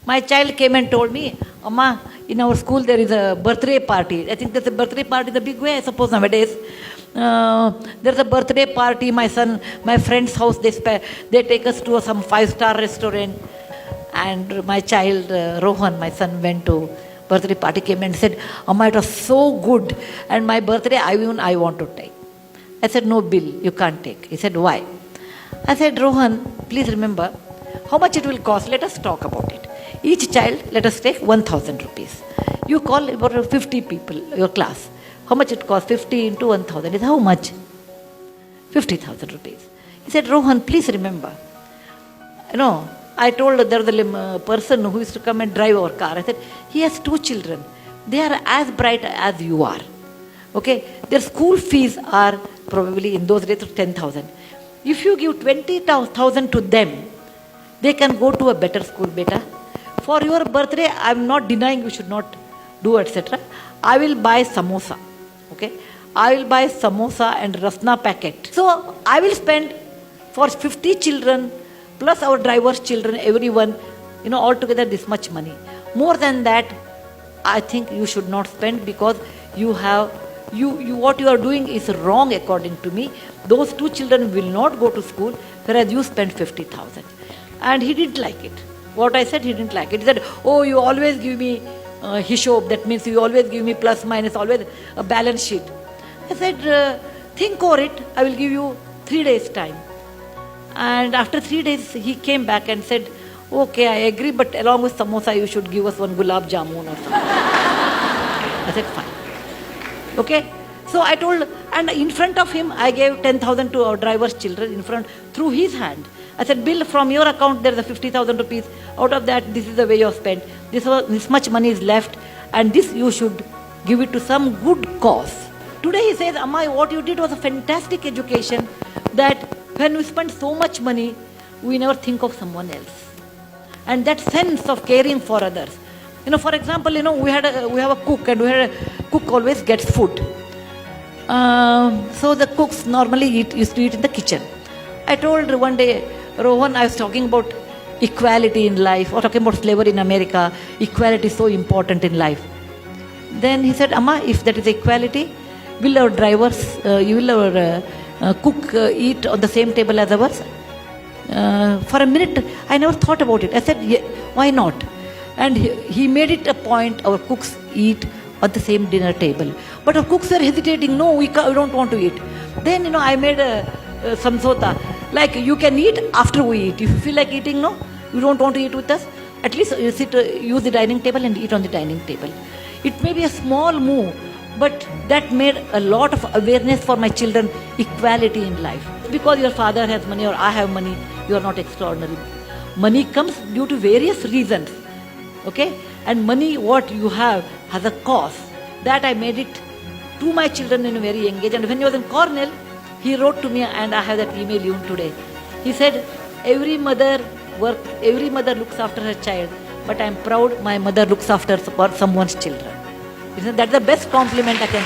My child came and told me, Amma, in our school there is a birthday party. I think there's a birthday party in a big way, I suppose nowadays. There's a birthday party, my friend's house, they take us to some 5-star restaurant. And my child, Rohan, my son, went to birthday party, came and said, Amma, it was so good. And my birthday, I want to take. I said, no, Bill, you can't take. He said, why? I said, Rohan, please remember, how much it will cost? Let us talk about it. Each child, let us take 1,000 rupees. You call about 50 people, your class. How much it costs? 50 into 1,000 is how much? 50,000 rupees. He said, Rohan, please remember. I told there was a person who used to come and drive our car. I said, he has 2 children. They are as bright as you are. Okay? Their school fees are probably in those days 10,000. If you give 20,000 to them, they can go to a better school, beta. For your birthday, I am not denying you should not do, etc. I will buy samosa. Okay? I will buy samosa and rasna packet. So, I will spend for 50 children, plus our driver's children, everyone, altogether this much money. More than that, I think you should not spend, because what you are doing is wrong according to me. Those 2 children will not go to school, whereas you spend 50,000. And he didn't like it. What I said, he didn't like it. He said, oh, you always give me hishob, that means you always give me plus minus, always a balance sheet. I said, think over it, I will give you 3 days time. And after 3 days, he came back and said, okay, I agree, but along with samosa, you should give us one gulab jamun or something. I said, fine. Okay? So I told, and in front of him, I gave 10,000 to our driver's children in front, through his hand. I said, Bill, from your account, there is a 50,000 rupees. Out of that, this is the way you have spent. This much money is left, and this you should give it to some good cause. Today he says, Amma, what you did was a fantastic education, that when we spend so much money, we never think of someone else. And that sense of caring for others. For example, we have a cook, and cook always gets food. So the cooks normally used to eat in the kitchen. I told one day, Rohan, I was talking about equality in life, or talking about slavery in America. Equality is so important in life. Then he said, Amma, if that is equality, will our drivers, will our cook eat on the same table as ours? For a minute, I never thought about it. I said, yeah, why not? And he made it a point, our cooks eat on the same dinner table. But our cooks are hesitating, no, we don't want to eat. Then, I made a samsota. Like, you can eat after we eat. If you feel like eating, no, you don't want to eat with us, at least you use the dining table and eat on the dining table. It may be a small move, but that made a lot of awareness for my children, equality in life. Because your father has money or I have money, you are not extraordinary. Money comes due to various reasons. Okay? And money, what you have, has a cost. That I made it to my children in a very young age. And when he was in Cornell, he wrote to me, and I have that email even today. He said, every mother looks after her child, but I am proud my mother looks after someone's children. That's the best compliment I can